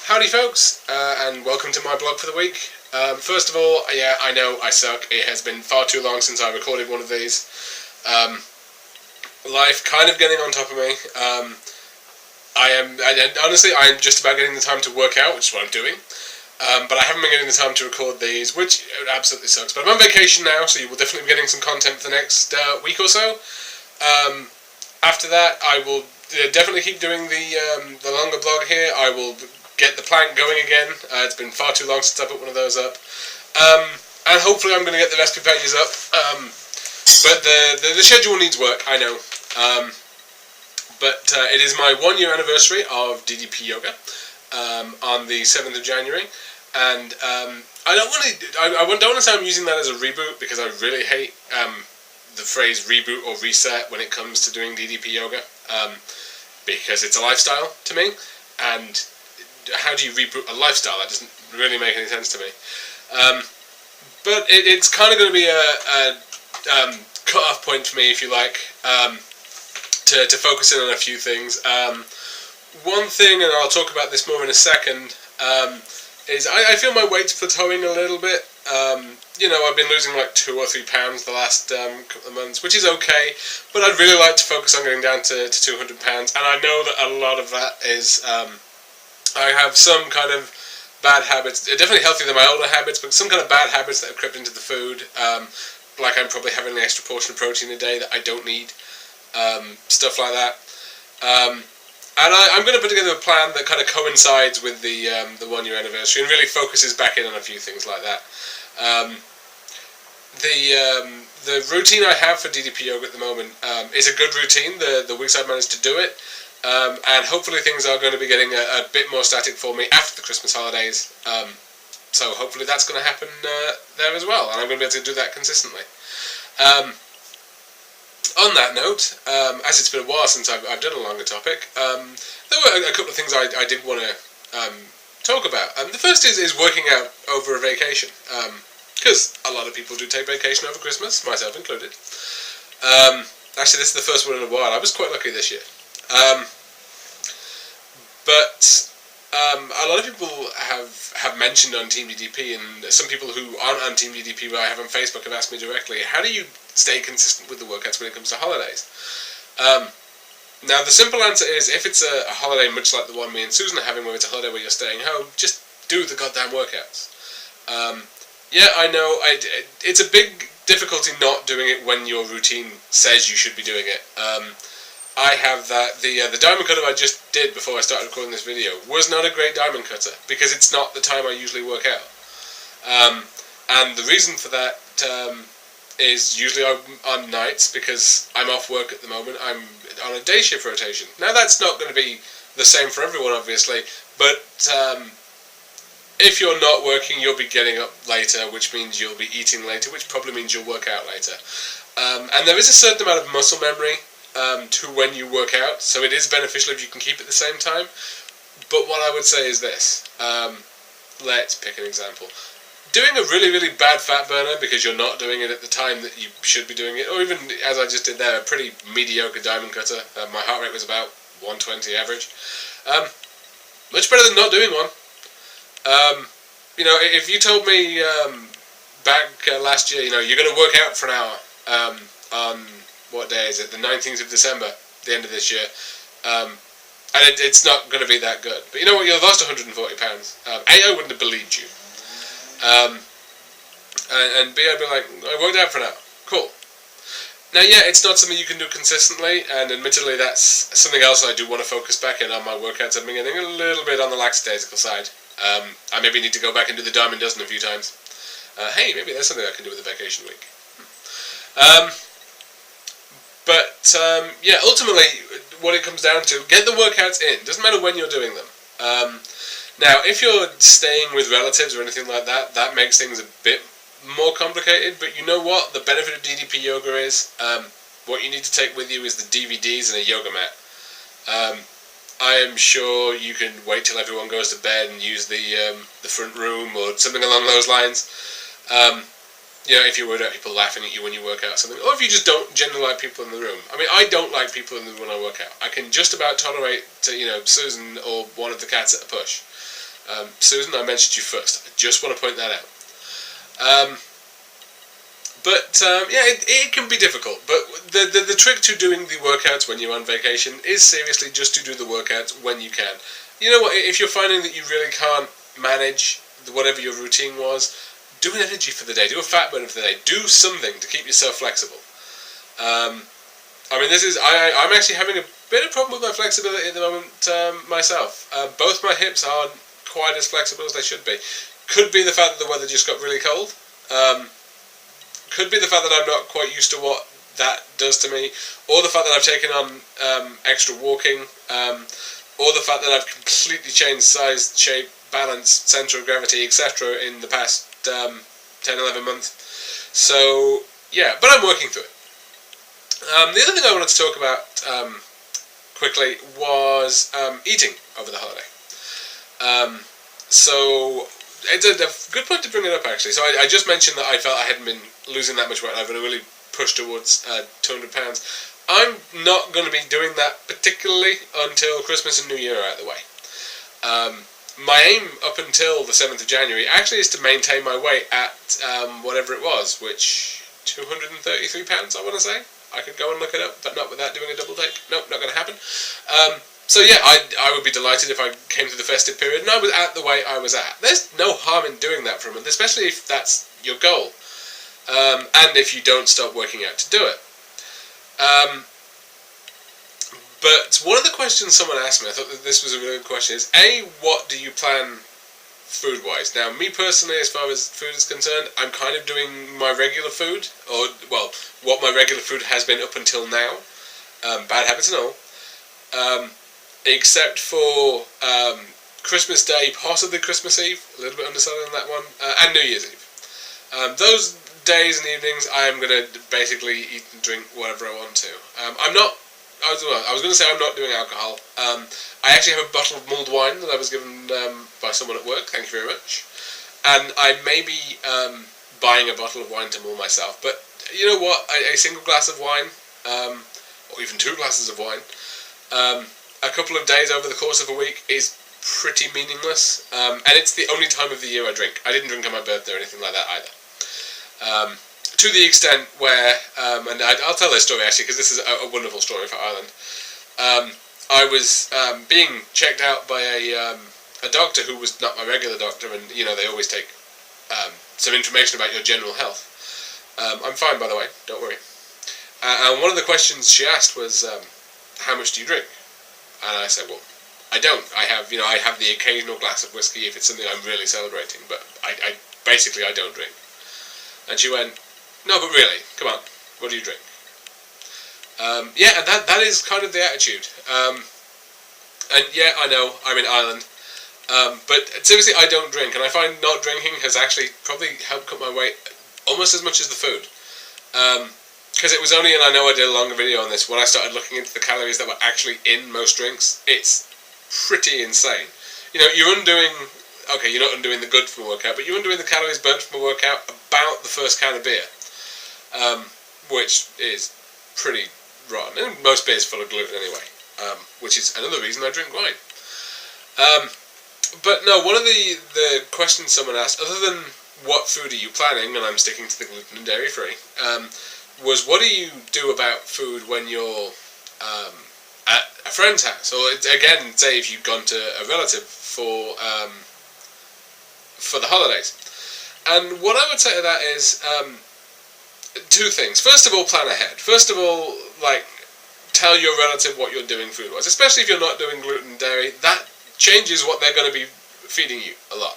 Howdy folks, and welcome to my blog for the week. First of all, yeah, I know I suck. It has been far too long since I recorded one of these. Life kind of getting on top of me. Honestly, I'm just about getting the time to work out, which is what I'm doing. But I haven't been getting the time to record these, which absolutely sucks. But I'm on vacation now, so you will definitely be getting some content for the next week or so. After that, I will definitely keep doing the longer blog here. I will get the plank going again. It's been far too long since I put one of those up. And hopefully I'm going to get the recipe pages up. But the schedule needs work, I know. But it is my 1 year anniversary of DDP Yoga on the 7th of January. And I don't want to say I'm using that as a reboot, because I really hate the phrase reboot or reset when it comes to doing DDP Yoga. Because it's a lifestyle to me. And how do you reboot a lifestyle? That doesn't really make any sense to me. But it's kind of going to be a cut-off point for me, if you like, to focus in on a few things. One thing, and I'll talk about this more in a second, is I feel my weight's plateauing a little bit. You know, I've been losing like 2 or 3 pounds the last couple of months, which is okay, but I'd really like to focus on getting down to 200 pounds, and I know that a lot of that is I have some kind of bad habits, definitely healthier than my older habits, but some kind of bad habits that have crept into the food, like I'm probably having an extra portion of protein a day that I don't need, stuff like that. And I'm going to put together a plan that kind of coincides with the 1 year anniversary and really focuses back in on a few things like that. The routine I have for DDP Yoga at the moment is a good routine, the weeks I've managed to do it. And hopefully things are going to be getting a bit more static for me after the Christmas holidays. So hopefully that's going to happen there as well, and I'm going to be able to do that consistently. On that note, as it's been a while since I've done a longer topic, there were a couple of things I did want to talk about. The first is working out over a vacation, because a lot of people do take vacation over Christmas, myself included. Actually, this is the first one in a while. I was quite lucky this year. But a lot of people have mentioned on Team DDP, and some people who aren't on Team DDP but I have on Facebook have asked me directly, how do you stay consistent with the workouts when it comes to holidays? Now the simple answer is, if it's a holiday much like the one me and Susan are having, where it's a holiday where you're staying home, just do the goddamn workouts. Yeah, I know, it's a big difficulty not doing it when your routine says you should be doing it. I have that, the diamond cutter I just did before I started recording this video was not a great diamond cutter, because it's not the time I usually work out. And the reason for that is usually on nights, because I'm off work at the moment. I'm on a day shift rotation. Now that's not going to be the same for everyone, obviously, but if you're not working, you'll be getting up later, which means you'll be eating later, which probably means you'll work out later. And there is a certain amount of muscle memory to when you work out, so it is beneficial if you can keep it at the same time. But what I would say is this, let's pick an example. Doing a really, really bad fat burner because you're not doing it at the time that you should be doing it, or even, as I just did there, a pretty mediocre diamond cutter, my heart rate was about 120 average, much better than not doing one. You know, if you told me back last year, you know, you're going to work out for an hour on, what day is it, the 19th of December, the end of this year, and it's not going to be that good. But you know what, you've lost 140 pounds. A, I wouldn't have believed you. And B, I'd be like, I worked out for an hour. Cool. Now, yeah, it's not something you can do consistently, and admittedly that's something else I do want to focus back in on my workouts. I've been getting a little bit on the lackadaisical side. I maybe need to go back and do the diamond dozen a few times. Hey, maybe that's something I can do with the vacation week. But, yeah, ultimately, what it comes down to, get the workouts in. Doesn't matter when you're doing them. Now, if you're staying with relatives or anything like that, that makes things a bit more complicated. But you know what? The benefit of DDP Yoga is, what you need to take with you is the DVDs and a yoga mat. I am sure you can wait till everyone goes to bed and use the front room or something along those lines. You know, if you're worried about people laughing at you when you work out or something, or if you just don't generally like people in the room. I mean, I don't like people in the room when I work out. I can just about tolerate, you know, Susan or one of the cats at a push. Susan, I mentioned you first. I just want to point that out. It can be difficult. But the trick to doing the workouts when you're on vacation is seriously just to do the workouts when you can. You know what? If you're finding that you really can't manage whatever your routine was, do an energy for the day. Do a fat burner for the day. Do something to keep yourself flexible. I'm actually having a bit of problem with my flexibility at the moment myself. Both my hips aren't quite as flexible as they should be. Could be the fact that the weather just got really cold. Could be the fact that I'm not quite used to what that does to me, or the fact that I've taken on extra walking, or the fact that I've completely changed size, shape, balance, centre of gravity, etc. in the past 10-11 months. So, yeah, but I'm working through it. The other thing I wanted to talk about quickly was eating over the holiday. So it's a good point to bring it up, actually. So I just mentioned that I felt I hadn't been losing that much weight. I've been really pushed towards 200 pounds. I'm not going to be doing that particularly until Christmas and New Year are out of the way. My aim up until the 7th of January actually is to maintain my weight at whatever it was, which 233 pounds, I want to say. I could go and look it up, but not without doing a double take. Nope, not going to happen. So yeah, I would be delighted if I came to the festive period and I was at the weight I was at. There's no harm in doing that for a month, especially if that's your goal. And if you don't stop working out to do it. But one of the questions someone asked me, I thought that this was a really good question, is what do you plan food-wise? Now, me personally, as far as food is concerned, I'm kind of doing my regular food, or, well, what my regular food has been up until now. Bad habits and all. Except for Christmas Day, possibly Christmas Eve, a little bit underselling on that one, and New Year's Eve. Those days and evenings, I am going to basically eat and drink whatever I want to. I was going to say I'm not doing alcohol. I actually have a bottle of mulled wine that I was given by someone at work, thank you very much. And I may be buying a bottle of wine to mull myself, but you know what, a single glass of wine, or even 2 glasses of wine, a couple of days over the course of a week is pretty meaningless, and it's the only time of the year I drink. I didn't drink on my birthday or anything like that either. To the extent where, and I'll tell this story actually because this is a wonderful story for Ireland. I was being checked out by a doctor who was not my regular doctor, and you know they always take some information about your general health. I'm fine, by the way, don't worry. And one of the questions she asked was, how much do you drink? And I said, well, I don't. I have the occasional glass of whiskey if it's something I'm really celebrating, but I basically don't drink. And she went, no, but really, come on, what do you drink? Yeah, and that is kind of the attitude. And yeah, I know, I'm in Ireland, but seriously, I don't drink, and I find not drinking has actually probably helped cut my weight almost as much as the food. Because it was only, and I know I did a longer video on this, when I started looking into the calories that were actually in most drinks, it's pretty insane. You know, you're undoing, okay, you're not undoing the good from a workout, but you're undoing the calories burnt from a workout about the first can of beer. Which is pretty rotten. And most beer's full of gluten anyway, which is another reason I drink wine. But no, one of the questions someone asked, other than what food are you planning, and I'm sticking to the gluten and dairy free, was what do you do about food when you're at a friend's house? Or again, say if you've gone to a relative for the holidays. And what I would say to that is, 2 things. First of all, plan ahead. First of all, tell your relative what you're doing food-wise, especially if you're not doing gluten and dairy. That changes what they're going to be feeding you a lot.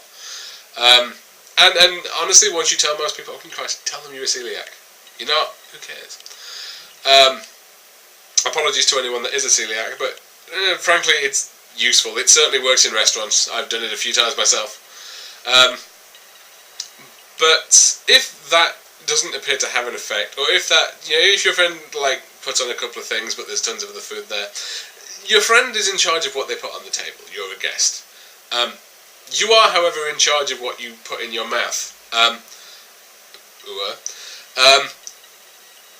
And honestly, once you tell most people, oh Christ, tell them you're a celiac. You're not, who cares? Apologies to anyone that is a celiac, but frankly, it's useful. It certainly works in restaurants. I've done it a few times myself. But if that doesn't appear to have an effect, or if your friend puts on a couple of things but there's tons of other food there, your friend is in charge of what they put on the table. You're a guest. You are, however, in charge of what you put in your mouth.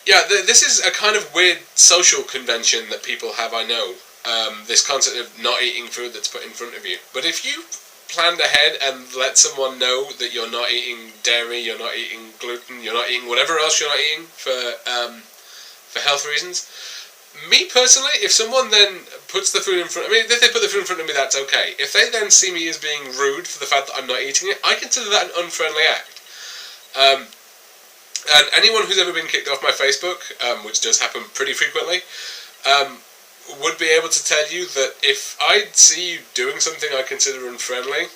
This is a kind of weird social convention that people have, I know. This concept of not eating food that's put in front of you. But if you planned ahead and let someone know that you're not eating dairy, you're not eating gluten, you're not eating whatever else you're not eating for health reasons. Me personally, if someone then puts the food in front of me, if they put the food in front of me, that's okay. If they then see me as being rude for the fact that I'm not eating it, I consider that an unfriendly act. And anyone who's ever been kicked off my Facebook, which does happen pretty frequently, would be able to tell you that if I see you doing something I consider unfriendly,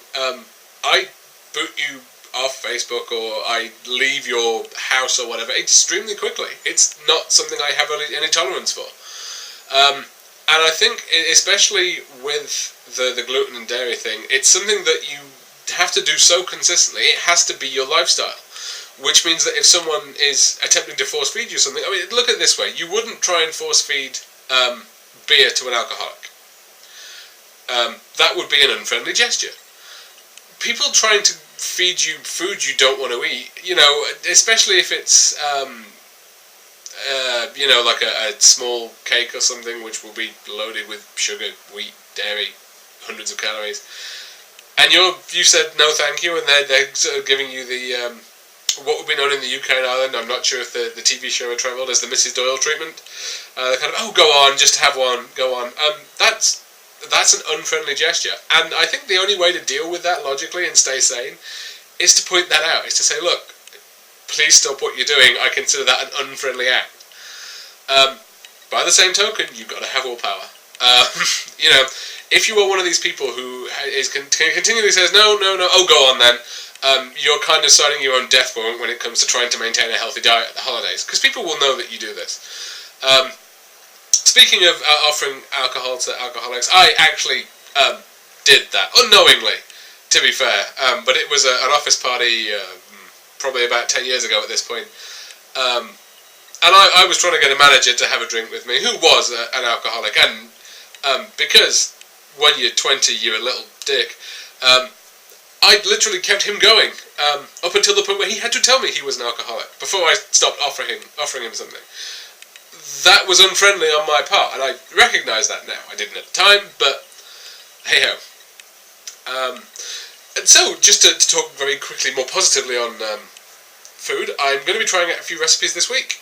I boot you off Facebook or I leave your house or whatever extremely quickly. It's not something I have any tolerance for. And I think, especially with the gluten and dairy thing, it's something that you have to do so consistently. It has to be your lifestyle. Which means that if someone is attempting to force feed you something, I mean, look at it this way: you wouldn't try and force feed beer to an alcoholic. That would be an unfriendly gesture. People trying to feed you food you don't want to eat, especially if it's like a small cake or something which will be loaded with sugar, wheat, dairy, hundreds of calories, and you said no thank you, and they're sort of giving you the what would be known in the UK and Ireland, I'm not sure if the TV show had travelled, as the Mrs. Doyle treatment. Kind of, oh, go on, just have one, go on. That's an unfriendly gesture. And I think the only way to deal with that logically and stay sane is to point that out, is to say, look, please stop what you're doing, I consider that an unfriendly act. By the same token, you've got to have all power. If you are one of these people who continually says, no, oh, go on then, you're kind of signing your own death warrant when it comes to trying to maintain a healthy diet at the holidays, because people will know that you do this. Speaking of offering alcohol to alcoholics, I actually did that, unknowingly, to be fair, but it was an office party probably about 10 years ago at this point, and I was trying to get a manager to have a drink with me who was an alcoholic, and because when you're 20 you're a little dick, I literally kept him going up until the point where he had to tell me he was an alcoholic before I stopped offering him something. That was unfriendly on my part, and I recognise that now. I didn't at the time, but hey ho. And so, just to talk very quickly, more positively on food, I'm going to be trying out a few recipes this week.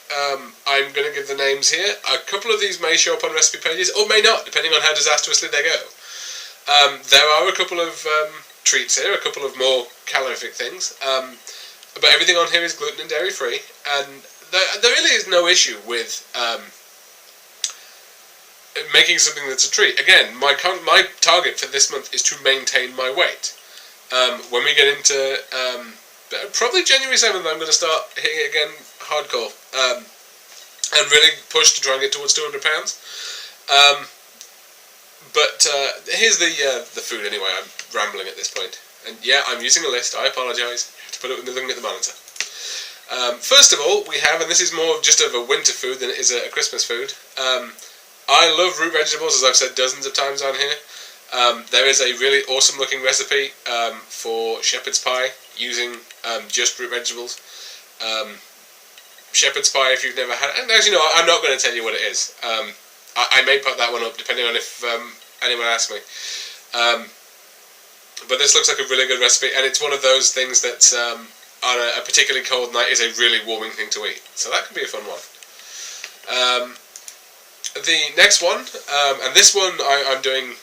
I'm going to give the names here. A couple of these may show up on recipe pages, or may not, depending on how disastrously they go. There are a couple of treats here, a couple of more calorific things, but everything on here is gluten and dairy free, and there really is no issue with making something that's a treat. Again, my target for this month is to maintain my weight. When we get into probably January 7th, I'm going to start hitting it again hardcore, and really push to try and get towards 200 pounds. But here's the food anyway. I'm rambling at this point. And yeah, I'm using a list. I apologise. You have to put it when you're looking at the monitor. First of all, we have, and this is more just of a winter food than it is a Christmas food. I love root vegetables, as I've said dozens of times on here. There is a really awesome looking recipe for shepherd's pie using just root vegetables. Shepherd's pie, if you've never had it, and as you know, I'm not going to tell you what it is. I may put that one up depending on if anyone asks me. But this looks like a really good recipe, and it's one of those things that on a particularly cold night is a really warming thing to eat. So that could be a fun one. The next one, and this one I'm doing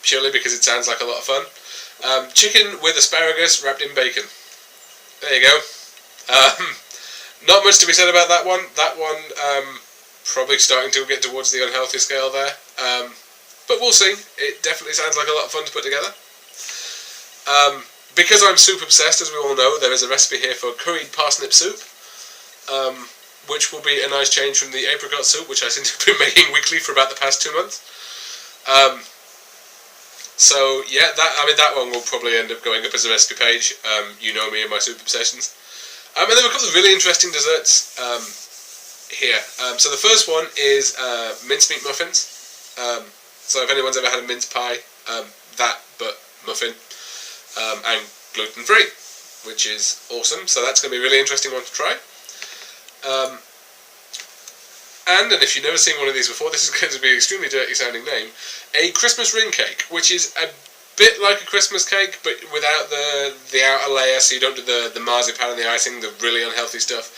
purely because it sounds like a lot of fun. Chicken with asparagus wrapped in bacon. There you go. Not much to be said about that one. That one probably starting to get towards the unhealthy scale there. But we'll see. It definitely sounds like a lot of fun to put together. Because I'm soup obsessed, as we all know, there is a recipe here for curried parsnip soup, which will be a nice change from the apricot soup, which I seem to have been making weekly for about the past 2 months. So yeah, that one will probably end up going up as a recipe page. You know me and my soup obsessions. And there are a couple of really interesting desserts here. So the first one is mincemeat muffins. So if anyone's ever had a mince pie, that but muffin, and gluten free, which is awesome. So that's going to be a really interesting one to try. And if you've never seen one of these before, this is going to be an extremely dirty sounding name, a Christmas ring cake, which is a bit like a Christmas cake, but without the outer layer, so you don't do the marzipan and the icing, the really unhealthy stuff.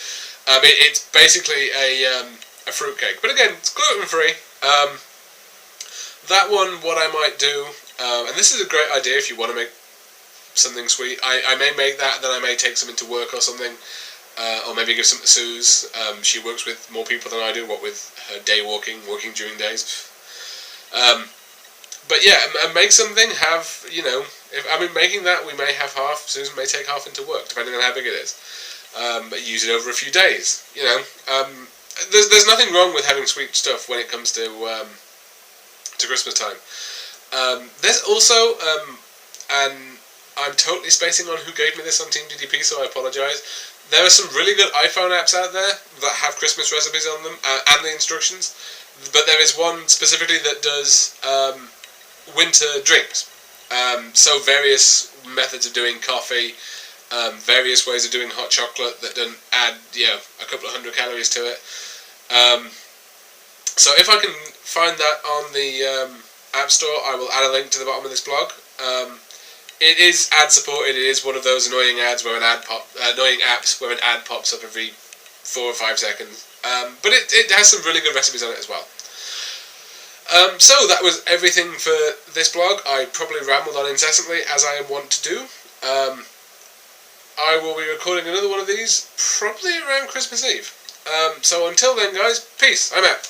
It's basically a fruit cake, but again, it's gluten free. That one, what I might do, and this is a great idea if you want to make something sweet. I may make that, then I may take some into work or something, or maybe give some to Suze. She works with more people than I do, what with her day working during days. But yeah, and make something, have, you know, making that, we may have half, Susan may take half into work, depending on how big it is. Use it over a few days, you know. There's nothing wrong with having sweet stuff when it comes to Christmas time. There's also, and I'm totally spacing on who gave me this on Team DDP, so I apologise. There are some really good iPhone apps out there that have Christmas recipes on them, and the instructions, but there is one specifically that does winter drinks. So various methods of doing coffee, various ways of doing hot chocolate that don't add, a couple of 100 calories to it. So if I can find that on the App Store, I will add a link to the bottom of this blog. It is ad supported. It is one of those annoying ads where annoying apps where an ad pops up every 4 or 5 seconds. But it has some really good recipes on it as well. So that was everything for this blog. I probably rambled on incessantly, as I want to do. I will be recording another one of these probably around Christmas Eve. So until then, guys, peace. I'm out.